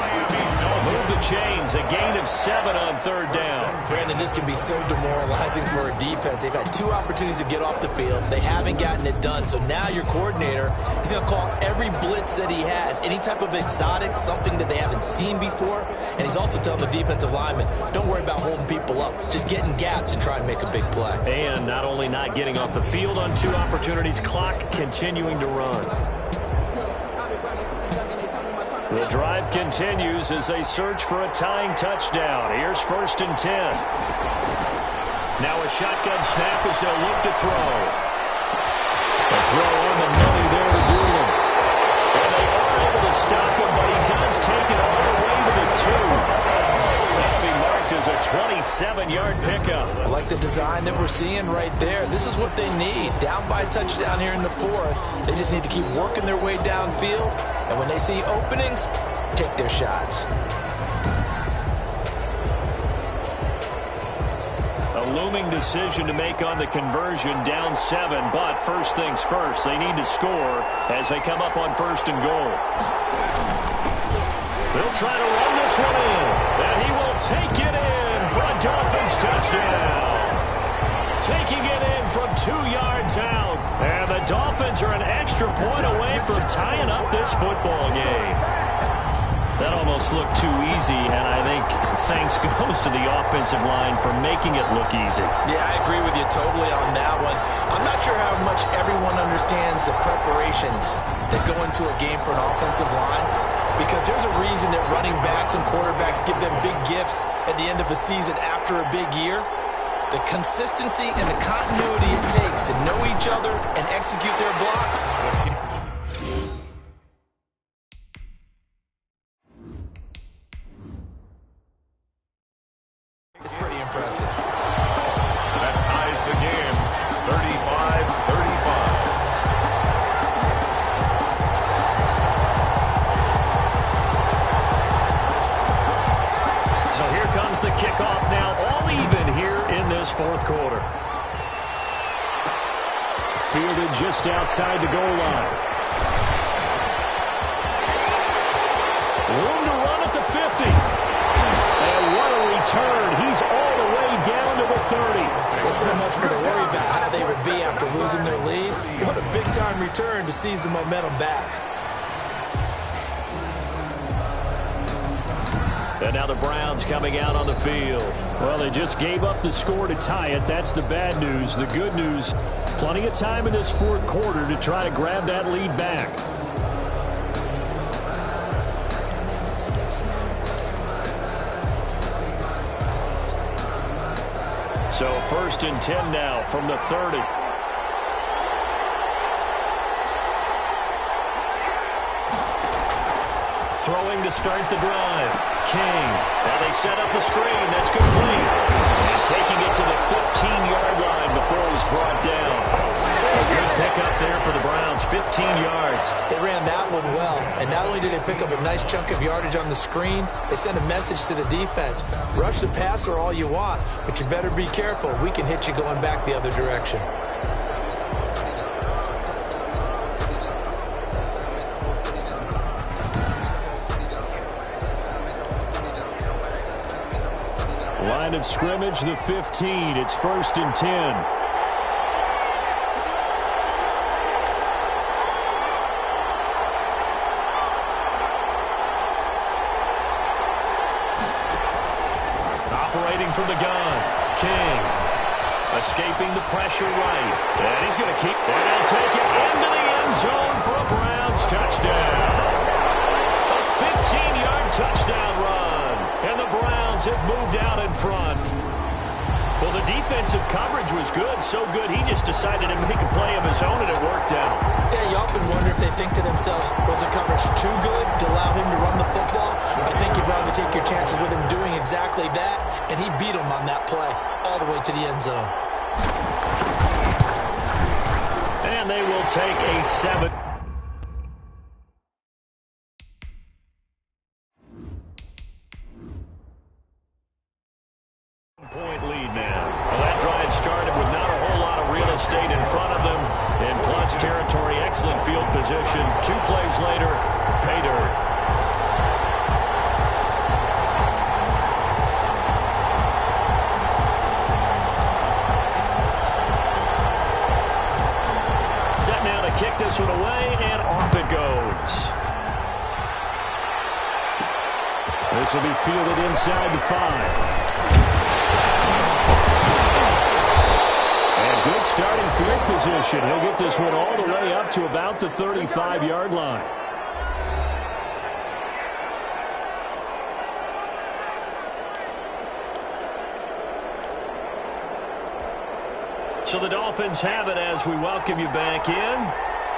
Move the chains, a gain of 7 on 3rd down. Brandon, this can be so demoralizing for a defense. They've had 2 opportunities to get off the field. They haven't gotten it done. So now your coordinator is going to call every blitz that he has, any type of exotic, something that they haven't seen before. And he's also telling the defensive lineman, don't worry about holding people up. Just get in gaps and try and make a big play. And not only not getting off the field on 2 opportunities, clock continuing to run. The drive continues as they search for a tying touchdown. Here's 1st and 10. Now a shotgun snap as they'll look to throw. A throw on the money there to Doolin. And they are able to stop him, but he does take it all the way to the 2. That'll be marked as a 27-yard pickup. I like the design that we're seeing right there. This is what they need. Down by a touchdown here in the 4th. They just need to keep working their way downfield. And when they see openings, take their shots. A looming decision to make on the conversion, down 7. But first things first, they need to score as they come up on 1st and goal. They'll try to run this one in. And he will take it in for a Dolphins touchdown. Taking it in from 2 yards out. And the Dolphins are an extra point away from tying up this football game. That almost looked too easy, and I think thanks goes to the offensive line for making it look easy. Yeah, I agree with you totally on that one. I'm not sure how much everyone understands the preparations that go into a game for an offensive line, because there's a reason that running backs and quarterbacks give them big gifts at the end of the season after a big year. The consistency and the continuity it takes to know each other and execute their blocks. It's pretty impressive. That ties the game, 35-35. So here comes the kickoff now, all even here in this 4th quarter. Fielded just outside the goal line. Room to run at the 50. And what a return. He's all the way down to the 30. There's so much for the worry about how they would be after losing their lead. What a big-time return to seize the momentum back. And now the Browns coming out on the field. Well, they just gave up the score to tie it. That's the bad news. The good news, plenty of time in this 4th quarter to try to grab that lead back. So 1st and 10 now from the 30. Throwing to start the drive. King. Now they set up the screen. That's complete. And taking it to the 15-yard line before he's brought down. A good pickup there for the Browns, 15 yards. They ran that one well, and not only did they pick up a nice chunk of yardage on the screen, they sent a message to the defense. Rush the passer all you want, but you better be careful. We can hit you going back the other direction. Line of scrimmage, the 15. It's 1st and 10. Operating from the gun, King. Escaping the pressure right. And he's going to keep. And he'll take it into the end zone for a Browns touchdown. A 15-yard touchdown run. And the Browns have moved out in front. Well, the defensive coverage was good, so good he just decided to make a play of his own, and it worked out. Yeah, you often wonder if they think to themselves, was the coverage too good to allow him to run the football? I think you'd rather take your chances with him doing exactly that, and he beat him on that play all the way to the end zone. And they will take a 7. Point lead now. Well, that drive started with not a whole lot of real estate in front of them. In plus territory, excellent field position. 2 plays later, pay dirt. Set now to kick this one away, and off it goes. This will be fielded inside the 5. Good starting field position. He'll get this one all the way up to about the 35-yard line. So the Dolphins have it as we welcome you back in.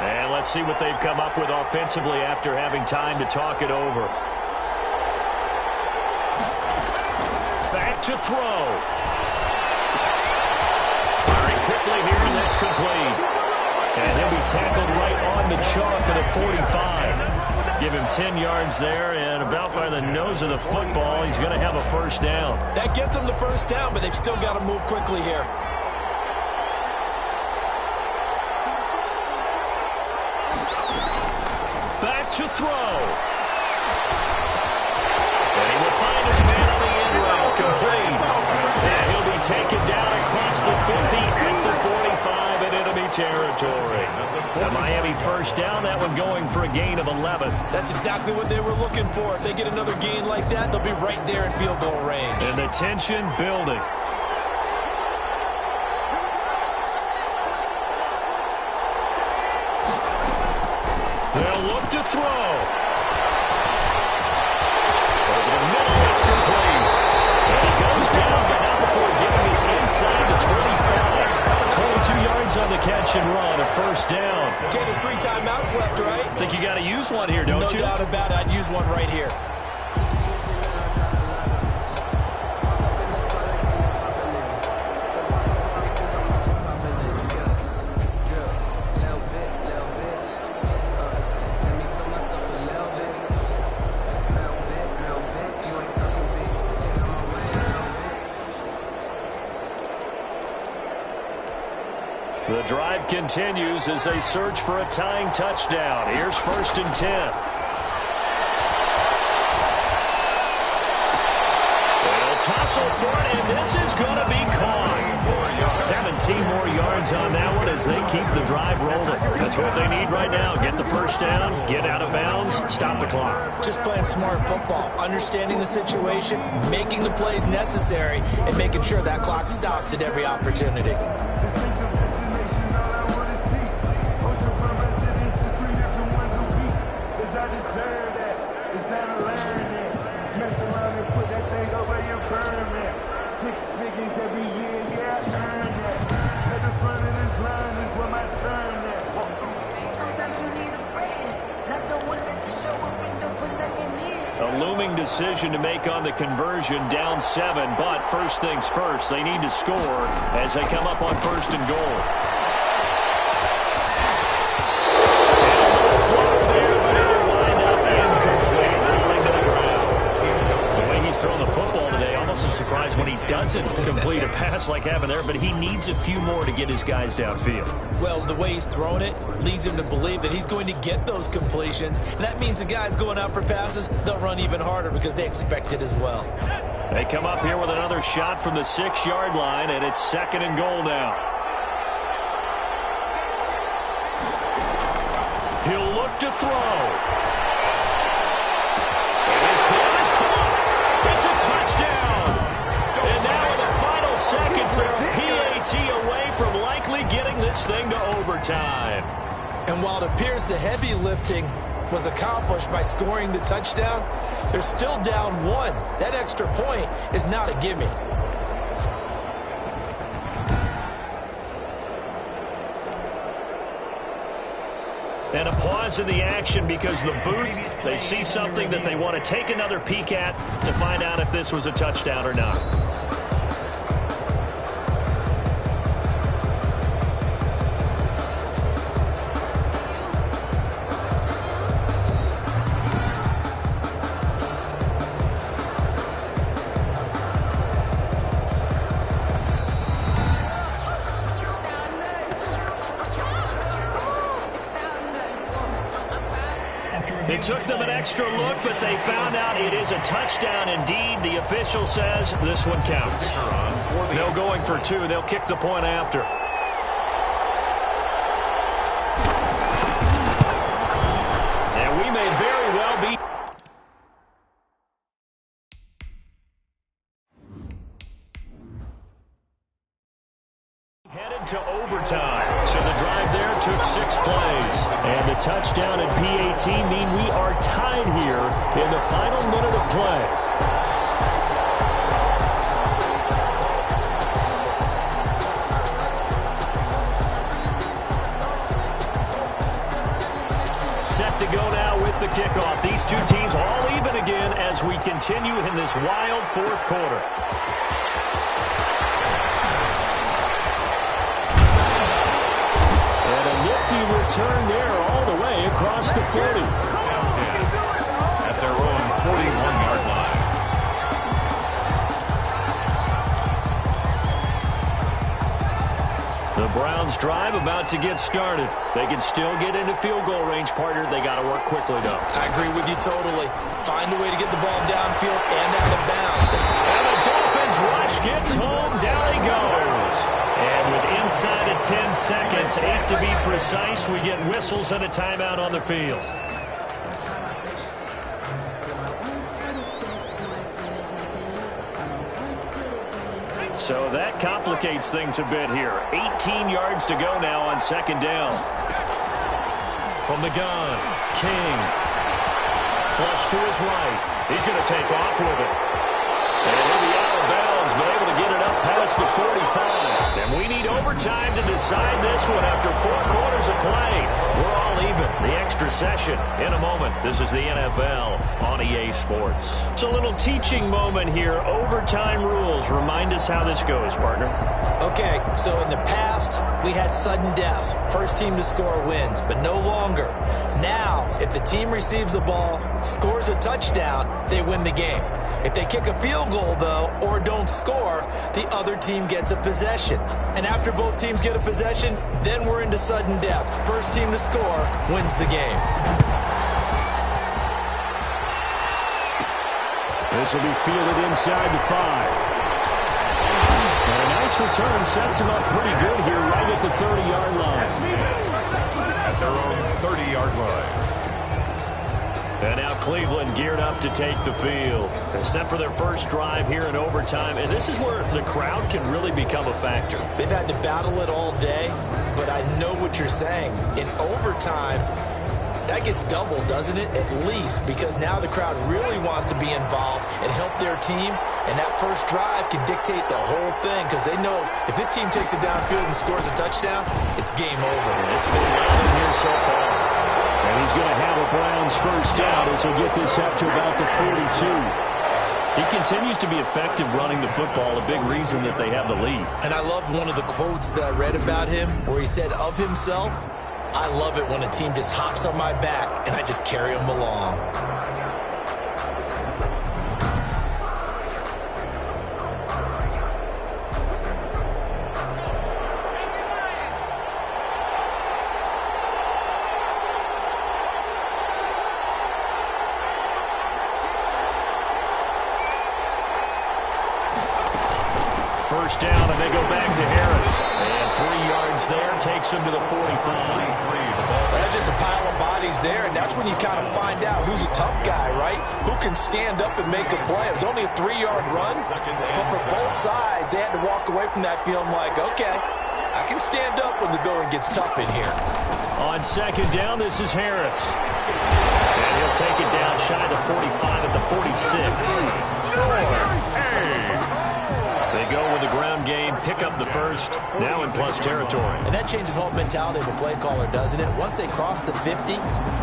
And let's see what they've come up with offensively after having time to talk it over. Back to throw. Quickly here, and that's complete. And he'll be tackled right on the chalk at the 45. Give him 10 yards there, and about by the nose of the football, he's going to have a first down. That gets them the first down, but they've still got to move quickly here. Back to throw. And he will find his man on the end route, complete. And he'll be taken down across the 50 at the 45 in enemy territory. The Miami first down, that one going for a gain of 11. That's exactly what they were looking for. If they get another gain like that, they'll be right there in field goal range. And the tension building. They'll look to throw. Over the middle, it's complete. And he goes down, but not before getting his inside the 25. 22 yards on the catch and run, a first down. Okay, there's 3 timeouts left, right? Think you got to use one here, don't you? No doubt about it. I'd use one right here. The drive continues as they search for a tying touchdown. Here's 1st and 10. They'll tussle for it, and this is going to be caught. 17 more yards on that one as they keep the drive rolling. That's what they need right now. Get the first down, get out of bounds, stop the clock. Just playing smart football, understanding the situation, making the plays necessary, and making sure that clock stops at every opportunity. A looming decision to make on the conversion, down 7, but first things first, they need to score as they come up on 1st and goal. yards when he doesn't complete a pass like happened there, but he needs a few more to get his guys downfield. Well, the way he's thrown it leads him to believe that he's going to get those completions, and that means the guys going out for passes, they'll run even harder because they expect it as well. They come up here with another shot from the 6-yard line, and it's 2nd and goal now. He'll look to throw. And his ball is caught. It's a touchdown. And now in the final seconds, they're a PAT away from likely getting this thing to overtime. And while it appears the heavy lifting was accomplished by scoring the touchdown, they're still down 1. That extra point is not a gimme. And a pause in the action because the booth, they see something that they want to take another peek at to find out if this was a touchdown or not. It took them an extra look, but they found out it is a touchdown indeed. The official says this one counts. No going for 2. They'll kick the point after. And we may very well be headed to overtime. So the drive there took 6 plays. And the touchdown and PAT mean we are tied here in the final minute of play. Set to go now with the kickoff. These two teams all even again as we continue in this wild 4th quarter. Return there all the way across the 40. At their own 41-yard line. The Browns drive about to get started. They can still get into field goal range, partner. They got to work quickly, though. I agree with you totally. Find a way to get the ball downfield and out of bounds. And the Dolphins rush gets home. Down he goes. And with inside of 10 seconds, 8 to be precise, we get whistles and a timeout on the field. So that complicates things a bit here. 18 yards to go now on 2nd down. From the gun, King. Flush to his right. He's going to take off with it. And he'll be out of bounds, but able to get it up past the 45. And we need overtime to decide this one after 4 quarters of play. We're all even. The extra session in a moment. This is the NFL on EA Sports. It's a little teaching moment here. Overtime rules. Remind us how this goes, partner. Okay, so in the past, we had sudden death. First team to score wins, but no longer. Now, if the team receives the ball, scores a touchdown, they win the game. If they kick a field goal, though, or don't score, the other team gets a possession. And after both teams get a possession, then we're into sudden death. First team to score wins the game. This will be fielded inside the 5. And a nice return sets him up pretty good here right at the 30-yard line. At their own 30-yard line. And now Cleveland geared up to take the field. They're set for their first drive here in overtime, and this is where the crowd can really become a factor. They've had to battle it all day, but I know what you're saying. In overtime, that gets doubled, doesn't it? At least, because now the crowd really wants to be involved and help their team, and that first drive can dictate the whole thing because they know if this team takes it downfield and scores a touchdown, it's game over. It's been loud here so far. And he's going to have a Browns first down as he'll get this up to about the 42. He continues to be effective running the football, a big reason that they have the lead. And I love one of the quotes that I read about him where he said of himself, I love it when a team just hops on my back and I just carry them along. first down, and they go back to Harris. And 3 yards there takes him to the 45. That's just a pile of bodies there, and that's when you kind of find out who's a tough guy, right? Who can stand up and make a play. It was only a 3-yard run, but for both sides, they had to walk away from that feeling like, okay, I can stand up when the going gets tough in here. On second down, this is Harris. And he'll take it down shy of the 45 at the 46. They go with the ground game, pick up the first, now in plus territory. And that changes the whole mentality of a play caller, doesn't it? Once they cross the 50,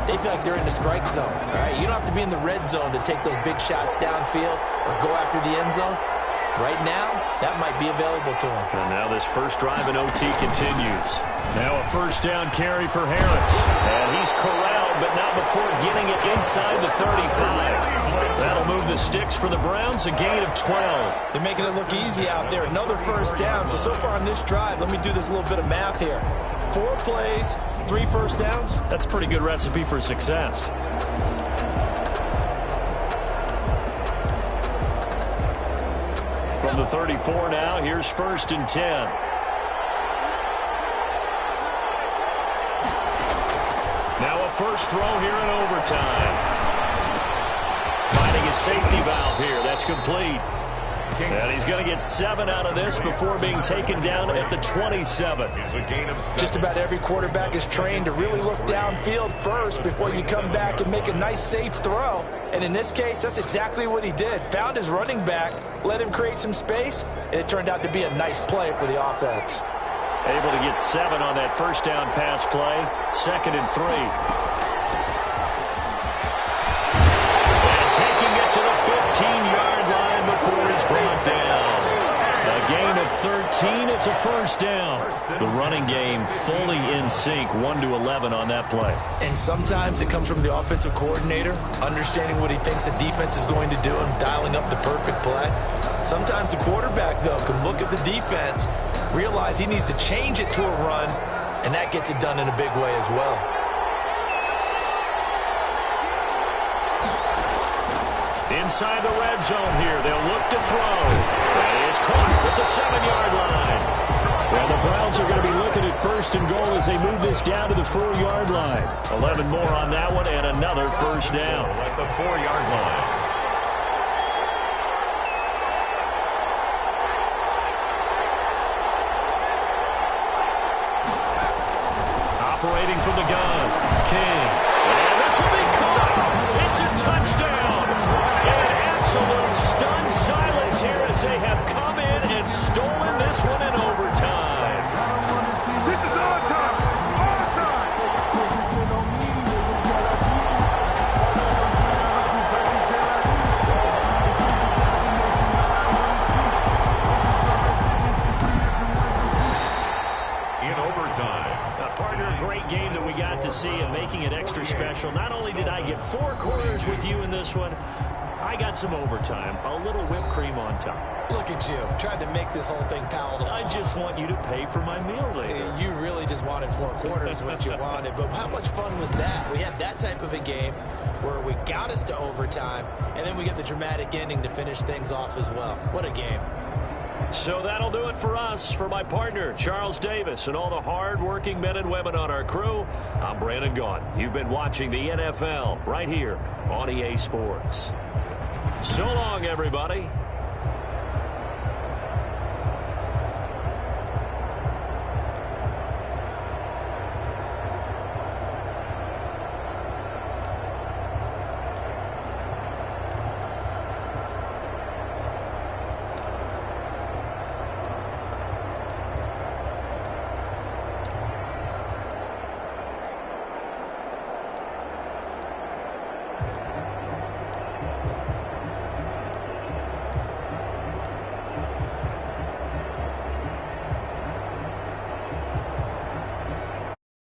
they feel like they're in the strike zone. All right, you don't have to be in the red zone to take those big shots downfield or go after the end zone. Right now, that might be available to him. And now this first drive in OT continues. Now a first down carry for Harris. And he's corralled, but not before getting it inside the 35. That'll move the sticks for the Browns, a gain of 12. They're making it look easy out there. Another first down. So far on this drive, let me do this little bit of math here. 4 plays, 3 first downs. That's a pretty good recipe for success. From the 34 now, here's 1st and 10. Now a first throw here in overtime. Finding a safety valve here. That's complete. And he's going to get 7 out of this before being taken down at the 27. Just about every quarterback is trained to really look downfield first before you come back and make a nice, safe throw. And in this case, that's exactly what he did. Found his running back, let him create some space, and it turned out to be a nice play for the offense. Able to get 7 on that first down pass play. 2nd and 3. And taking it to the 15-yard line before he's brought down. A gain of 13. It's a first down. The running game fully in sync. 1-11 on that play. And sometimes it comes from the offensive coordinator, understanding what he thinks the defense is going to do and dialing up the perfect play. Sometimes the quarterback, though, can look at the defense, realize he needs to change it to a run, and that gets it done in a big way as well. Inside the red zone here, they'll look to throw. And it's caught at the 7-yard line. Well, the Browns are going to be looking at 1st and goal as they move this down to the 4-yard line. 11 more on that one and another first down. At the 4-yard line. Operating from the gun, King. And this will be caught. It's a touchdown. And absolute stunned silence here as they have come in and stolen this one in overtime. This is our time. Our time. In overtime. Partner, a great game that we got to see and making it extra special. Not only did I get 4 quarters with you in this one, I got some overtime, a little whipped cream on top. Look at you, tried to make this whole thing palatable. I just want you to pay for my meal later. You really just wanted 4 quarters what you wanted, but how much fun was that? We had that type of a game where we got us to overtime, and then we get the dramatic ending to finish things off as well. What a game. So that'll do it for us. For my partner, Charles Davis, and all the hard-working men and women on our crew, I'm Brandon Gaudin. You've been watching the NFL right here on EA Sports. So long, everybody.